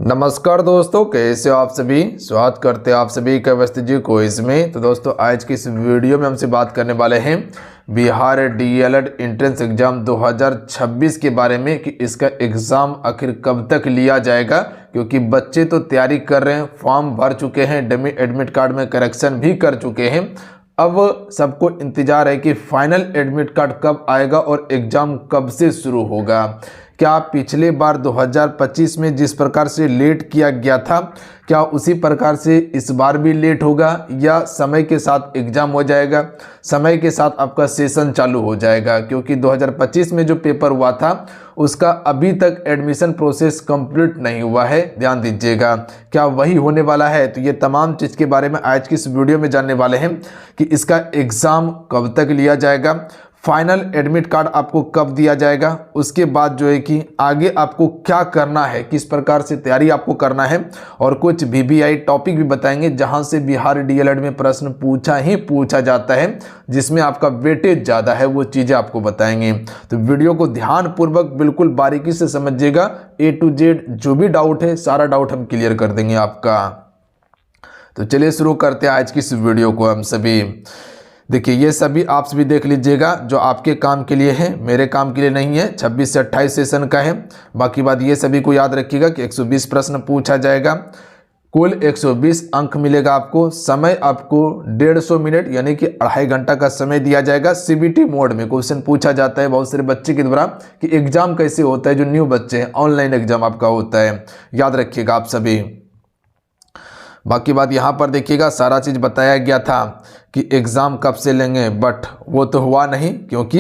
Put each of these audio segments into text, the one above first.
नमस्कार दोस्तों, कैसे हो आप सभी। स्वागत करते हैं आप सभी का अवस्थी जी क्विज में। तो दोस्तों आज की इस वीडियो में हमसे बात करने वाले हैं बिहार डीएलएड एंट्रेंस एग्जाम 2026 के बारे में कि इसका एग्ज़ाम आखिर कब तक लिया जाएगा। क्योंकि बच्चे तो तैयारी कर रहे हैं, फॉर्म भर चुके हैं, डमी एडमिट कार्ड में करेक्शन भी कर चुके हैं। अब सबको इंतजार है कि फाइनल एडमिट कार्ड कब आएगा और एग्ज़ाम कब से शुरू होगा। क्या पिछले बार 2025 में जिस प्रकार से लेट किया गया था, क्या उसी प्रकार से इस बार भी लेट होगा या समय के साथ एग्ज़ाम हो जाएगा, समय के साथ आपका सेशन चालू हो जाएगा। क्योंकि 2025 में जो पेपर हुआ था उसका अभी तक एडमिशन प्रोसेस कंप्लीट नहीं हुआ है, ध्यान दीजिएगा। क्या वही होने वाला है? तो ये तमाम चीज़ के बारे में आज की इस वीडियो में जानने वाले हैं कि इसका एग्ज़ाम कब तक लिया जाएगा, फाइनल एडमिट कार्ड आपको कब दिया जाएगा, उसके बाद जो है कि आगे आपको क्या करना है, किस प्रकार से तैयारी आपको करना है, और कुछ वीवीआई टॉपिक भी बताएंगे जहां से बिहार डीएलएड में प्रश्न पूछा जाता है, जिसमें आपका वेटेज ज़्यादा है, वो चीज़ें आपको बताएंगे। तो वीडियो को ध्यानपूर्वक बिल्कुल बारीकी से समझिएगा। A to Z जो भी डाउट है सारा डाउट हम क्लियर कर देंगे आपका। तो चलिए शुरू करते हैं आज की इस वीडियो को। हम सभी देखिए, ये सभी आप सभी देख लीजिएगा जो आपके काम के लिए है, मेरे काम के लिए नहीं है। 26 से 28 सेशन का है। बाकी बात ये सभी को याद रखिएगा कि 120 प्रश्न पूछा जाएगा, कुल 120 अंक मिलेगा आपको। समय आपको 150 मिनट यानी कि 2.5 घंटा का समय दिया जाएगा। सीबीटी मोड में क्वेश्चन पूछा जाता है बहुत सारे बच्चे के द्वारा कि एग्जाम कैसे होता है, जो न्यू बच्चे हैं ऑनलाइन एग्जाम आपका होता है, याद रखिएगा आप सभी। बाकी बात यहाँ पर देखिएगा, सारा चीज़ बताया गया था कि एग्ज़ाम कब से लेंगे, बट वो तो हुआ नहीं क्योंकि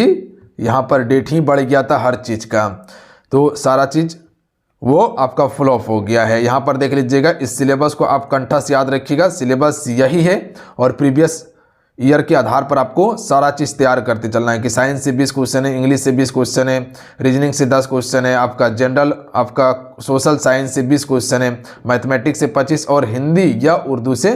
यहाँ पर डेट ही बढ़ गया था हर चीज़ का। तो सारा चीज़ वो आपका फ्लॉप हो गया है। यहाँ पर देख लीजिएगा, इस सिलेबस को आप कंठस्थ याद रखिएगा। सिलेबस यही है और प्रीवियस ईयर के आधार पर आपको सारा चीज़ तैयार करते चलना है कि साइंस से 20 क्वेश्चन है, इंग्लिश से 20 क्वेश्चन है, रीजनिंग से 10 क्वेश्चन है, आपका जनरल आपका सोशल साइंस से 20 क्वेश्चन है, मैथमेटिक्स से 25 और हिंदी या उर्दू से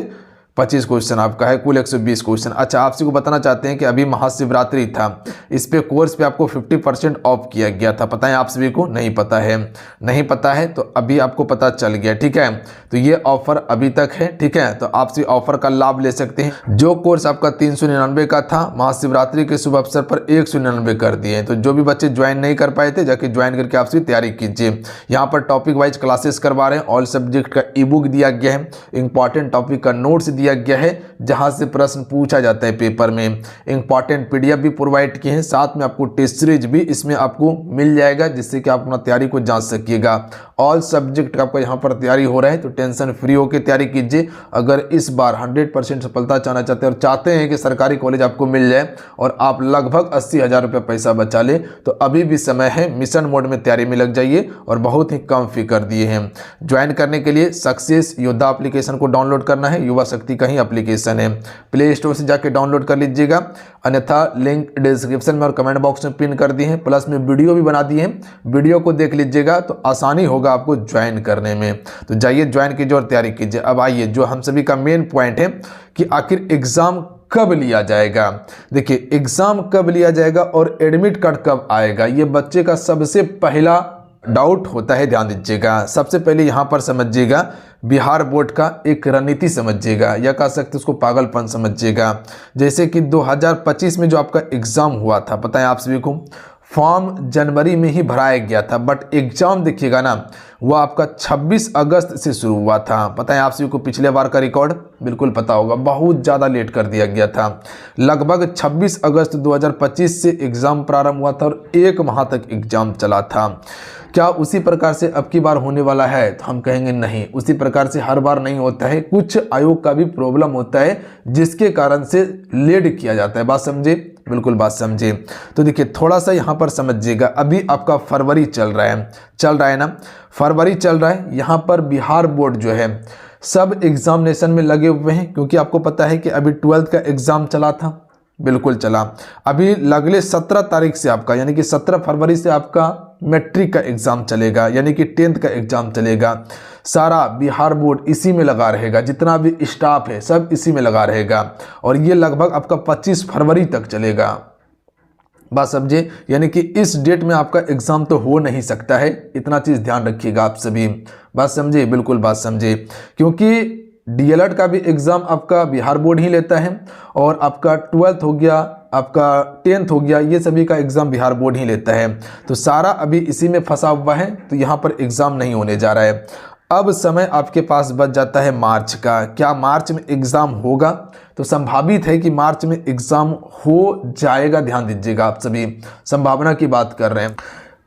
25 क्वेश्चन आपका है, कुल 120 क्वेश्चन। अच्छा, आपसे को बताना चाहते हैं कि अभी महाशिवरात्रि था, इस पे कोर्स पे आपको 50% ऑफ किया गया था। पता है आप सभी को? नहीं पता है? नहीं पता है तो अभी आपको पता चल गया, ठीक है। तो ये ऑफर अभी तक है, ठीक है। तो आप सभी ऑफर का लाभ ले सकते हैं। जो कोर्स आपका 399 का था, महाशिवरात्रि के शुभ अवसर पर 199 कर दिए। तो जो भी बच्चे ज्वाइन नहीं कर पाए थे, जाके ज्वाइन करके आप सभी तैयारी कीजिए। यहाँ पर टॉपिक वाइज क्लासेस करवा रहे हैं, ऑल सब्जेक्ट का ई बुक दिया गया है, इंपॉर्टेंट टॉपिक का नोट्स दिया गया है जहां से प्रश्न पूछा जाता है पेपर में, इंपॉर्टेंट पीडीएफ भी प्रोवाइड किए हैं, साथ में आपको टेस्ट सीरीज भी इसमें आपको मिल जाएगा जिससे कि आप अपना तैयारी को जांच सकिएगा। ऑल सब्जेक्ट का आपका यहाँ पर तैयारी हो रहा है तो टेंशन फ्री होकर तैयारी कीजिए। अगर इस बार 100% सफलता चाहना चाहते हैं और चाहते हैं कि सरकारी कॉलेज आपको मिल जाए और आप लगभग 80,000 रुपये पैसा बचा ले, तो अभी भी समय है, मिशन मोड में तैयारी में लग जाइए और बहुत ही कम फी कर दिए हैं। ज्वाइन करने के लिए सक्सेस योद्धा एप्लीकेशन को डाउनलोड करना है, युवा शक्ति का ही एप्लीकेशन है, प्ले स्टोर से जाके डाउनलोड कर लीजिएगा, अन्यथा लिंक डिस्क्रिप्शन में और कमेंट बॉक्स में पिन कर दिए हैं, प्लस में वीडियो भी बना दिए हैं, वीडियो को देख लीजिएगा तो आसानी होगा आपको ज्वाइन करने में। तो जाइए ज्वाइन कीजिए और तैयारी कीजिए। अब आइए जो हम सभी का मेन पॉइंट है कि आखिर एग्जाम कब लिया जाएगा। देखिए, एग्जाम कब लिया जाएगा और एडमिट कार्ड कब आएगा, ये बच्चे का सबसे पहला डाउट होता है, ध्यान दीजिएगा। सबसे पहले यहाँ पर समझिएगा, बिहार बोर्ड का एक रणनीति समझिएगा या कह सकते उसको पागलपन समझिएगा। जैसे कि 2025 में जो आपका एग्जाम हुआ था, पता है आप सभी को, फॉर्म जनवरी में ही भराया गया था, बट एग्जाम देखिएगा ना, वह आपका 26 अगस्त से शुरू हुआ था। पता है आप सभी को पिछले बार का रिकॉर्ड बिल्कुल पता होगा, बहुत ज़्यादा लेट कर दिया गया था। लगभग 26 अगस्त 2025 से एग्ज़ाम प्रारंभ हुआ था और 1 माह तक एग्ज़ाम चला था। क्या उसी प्रकार से अब की बार होने वाला है? तो हम कहेंगे नहीं, उसी प्रकार से हर बार नहीं होता है, कुछ आयोग का भी प्रॉब्लम होता है जिसके कारण से लेट किया जाता है। बात समझे? बिल्कुल बात समझे। तो देखिए थोड़ा सा यहाँ पर समझिएगा, अभी आपका फरवरी चल रहा है ना, फरवरी चल रहा है। यहाँ पर बिहार बोर्ड जो है सब एग्जामिनेशन में लगे हुए हैं, क्योंकि आपको पता है कि अभी 12th का एग्जाम चला था, बिल्कुल चला। अभी अगले 17 तारीख से आपका यानी कि 17 फरवरी से आपका मैट्रिक का एग्जाम चलेगा, यानी कि 10th का एग्जाम चलेगा। सारा बिहार बोर्ड इसी में लगा रहेगा, जितना भी स्टाफ है सब इसी में लगा रहेगा और ये लगभग आपका 25 फरवरी तक चलेगा। बात समझे, यानी कि इस डेट में आपका एग्जाम तो हो नहीं सकता है, इतना चीज़ ध्यान रखिएगा आप सभी। बात समझे, बिल्कुल बात समझे, क्योंकि डीएलएड का भी एग्ज़ाम आपका बिहार बोर्ड ही लेता है और आपका 12th हो गया, आपका 10th हो गया, ये सभी का एग्ज़ाम बिहार बोर्ड ही लेता है। तो सारा अभी इसी में फंसा हुआ है, तो यहाँ पर एग्ज़ाम नहीं होने जा रहा है। अब समय आपके पास बच जाता है मार्च का। क्या मार्च में एग्ज़ाम होगा? तो संभावित है कि मार्च में एग्ज़ाम हो जाएगा, ध्यान दीजिएगा आप सभी, संभावना की बात कर रहे हैं।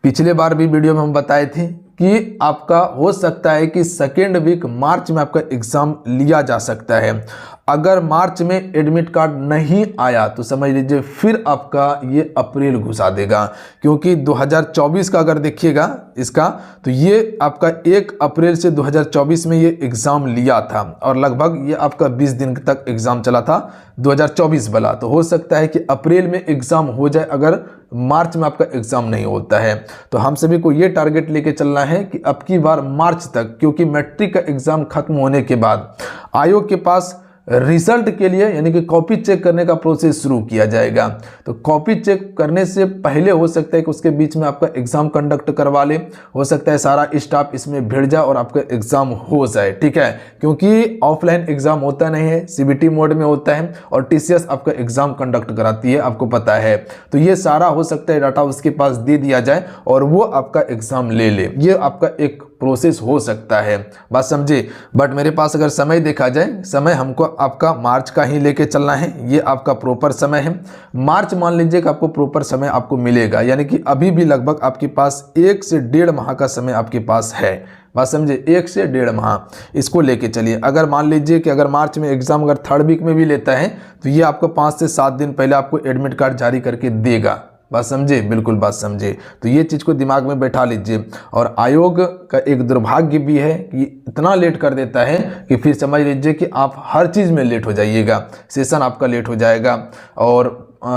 पिछले बार भी वीडियो में हम बताए थे कि आपका हो सकता है कि सेकेंड वीक मार्च में आपका एग्ज़ाम लिया जा सकता है। अगर मार्च में एडमिट कार्ड नहीं आया तो समझ लीजिए फिर आपका ये अप्रैल घुसा देगा, क्योंकि 2024 का अगर देखिएगा इसका, तो ये आपका 1 अप्रैल से 2024 में ये एग्ज़ाम लिया था और लगभग ये आपका 20 दिन तक एग्ज़ाम चला था 2024 वाला। तो हो सकता है कि अप्रैल में एग्ज़ाम हो जाए अगर मार्च में आपका एग्ज़ाम नहीं होता है। तो हम सभी को ये टारगेट लेके चलना है कि अब की बार मार्च तक, क्योंकि मैट्रिक का एग्ज़ाम खत्म होने के बाद आयोग के पास रिजल्ट के लिए यानी कि कॉपी चेक करने का प्रोसेस शुरू किया जाएगा। तो कॉपी चेक करने से पहले हो सकता है कि उसके बीच में आपका एग्ज़ाम कंडक्ट करवा ले, हो सकता है सारा स्टाफ इसमें भिड़ जाए और आपका एग्ज़ाम हो जाए, ठीक है, क्योंकि ऑफलाइन एग्ज़ाम होता नहीं है, सीबीटी मोड में होता है और टीसीएस आपका एग्ज़ाम कंडक्ट कराती है, आपको पता है। तो ये सारा हो सकता है डाटा उसके पास दे दिया जाए और वो आपका एग्ज़ाम ले ले, ये आपका एक प्रोसेस हो सकता है, बात समझे। बट मेरे पास अगर समय देखा जाए, समय हमको आपका मार्च का ही लेके चलना है, ये आपका प्रॉपर समय है। मार्च मान लीजिए कि आपको प्रॉपर समय आपको मिलेगा, यानी कि अभी भी लगभग आपके पास 1 से 1.5 माह का समय आपके पास है, बात समझे, 1 से 1.5 माह इसको लेके चलिए। अगर मान लीजिए कि अगर मार्च में एग्जाम अगर 3rd वीक में भी लेता है तो ये आपको 5 से 7 दिन पहले आपको एडमिट कार्ड जारी करके देगा, बात समझे, बिल्कुल बात समझे। तो ये चीज़ को दिमाग में बैठा लीजिए। और आयोग का एक दुर्भाग्य भी है कि इतना लेट कर देता है कि फिर समझ लीजिए कि आप हर चीज़ में लेट हो जाइएगा, सेशन आपका लेट हो जाएगा और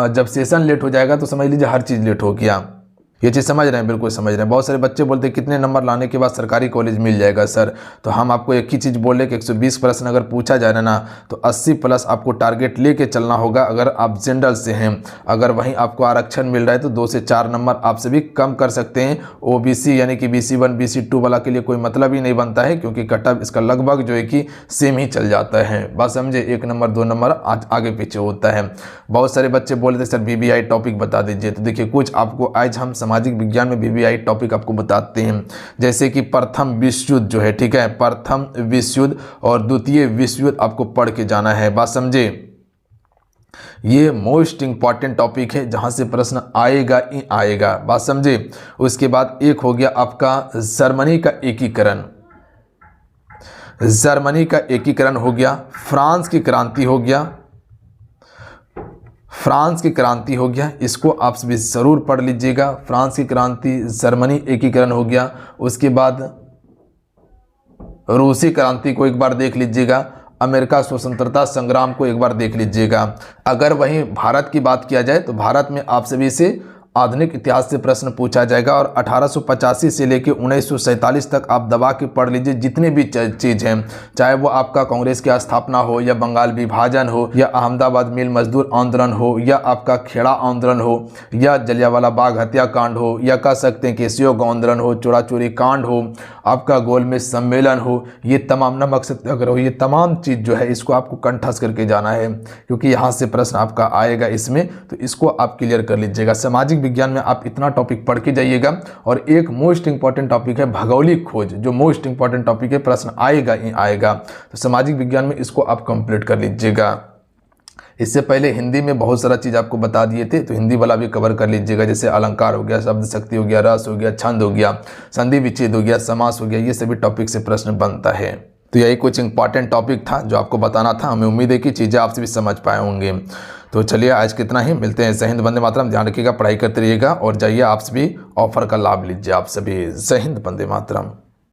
जब सेशन लेट हो जाएगा तो समझ लीजिए हर चीज़ लेट हो गया। ये चीज़ समझ रहे हैं, बिल्कुल समझ रहे हैं। बहुत सारे बच्चे बोलते हैं कितने नंबर लाने के बाद सरकारी कॉलेज मिल जाएगा सर। तो हम आपको एक ही चीज़ बोल रहे कि 120 प्रश्न अगर पूछा जाए ना तो 80 प्लस आपको टारगेट लेके चलना होगा। अगर आप जनरल से हैं, अगर वहीं आपको आरक्षण मिल रहा है तो 2 से 4 नंबर आपसे भी कम कर सकते हैं। ओबीसी यानी कि BC1 BC2 वाला के लिए कोई मतलब ही नहीं बनता है, क्योंकि कटअप इसका लगभग जो है कि सेम ही चल जाता है, बात समझे, 1 नंबर 2 नंबर आगे पीछे होता है। बहुत सारे बच्चे बोल रहे थे सर BBI टॉपिक बता दीजिए। तो देखिए कुछ आपको आज हम सामाजिक विज्ञान में BBI टॉपिक आपको बताते हैं, जैसे कि प्रथम विश्व युद्ध जो है, ठीक है, प्रथम विश्व युद्ध और द्वितीय विश्व युद्ध आपको पढ़ के जाना है, बात समझे। ये मोस्ट इंपॉर्टेंट टॉपिक है जहां से प्रश्न आएगा ही आएगा, बात समझे। उसके बाद एक हो गया आपका जर्मनी का एकीकरण, जर्मनी का एकीकरण हो गया, फ्रांस की क्रांति हो गया, फ्रांस की क्रांति हो गया, इसको आप भी ज़रूर पढ़ लीजिएगा। फ्रांस की क्रांति, जर्मनी एकीकरण हो गया। उसके बाद रूसी क्रांति को एक बार देख लीजिएगा, अमेरिका स्वतंत्रता संग्राम को एक बार देख लीजिएगा। अगर वहीं भारत की बात किया जाए तो भारत में आप सभी से आधुनिक इतिहास से प्रश्न पूछा जाएगा और 1885 से लेकर 1947 तक आप दबा के पढ़ लीजिए जितने भी चीज़ हैं, चाहे वो आपका कांग्रेस की स्थापना हो या बंगाल विभाजन हो या अहमदाबाद मिल मजदूर आंदोलन हो या आपका खेड़ा आंदोलन हो या जलियांवाला बाग हत्याकांड हो या कह सकते हैं केसियो आंदोलन हो, चोरा चोरी कांड हो, आपका गोलमेज सम्मेलन हो, ये तमाम नमक सत्याग्रह हो, ये तमाम चीज़ जो है इसको आपको कंठस्थ करके जाना है, क्योंकि यहाँ से प्रश्न आपका आएगा इसमें, तो इसको आप क्लियर कर लीजिएगा। सामाजिक विज्ञान में आप इतना टॉपिक पढ़ के जाइएगा। और एक मोस्ट इंपॉर्टेंट टॉपिक है भौगोलिक खोज, जो मोस्ट इंपॉर्टेंट टॉपिक है, प्रश्न आएगा ही आएगा। तो सामाजिक विज्ञान में इसको आप कंप्लीट कर लीजिएगा। इससे पहले हिंदी में बहुत सारा चीज़ आपको बता दिए थे, तो हिंदी वाला भी कवर कर लीजिएगा, जैसे अलंकार हो गया, शब्द शक्ति हो गया, रस हो गया, छंद हो गया, संधि विच्छेद हो गया, समास हो गया, ये सभी टॉपिक से प्रश्न बनता है। तो यही कुछ इंपॉर्टेंट टॉपिक था जो आपको बताना था। हमें उम्मीद है कि चीज़ें आपसे भी समझ पाए होंगे। तो चलिए आज कितना ही, मिलते हैं। जय हिंद, वंदे मातरम। ध्यान रखिएगा, पढ़ाई करते रहिएगा और जाइए आप सभी ऑफर का लाभ लीजिए आप सभी। जय हिंद, वंदे मातरम।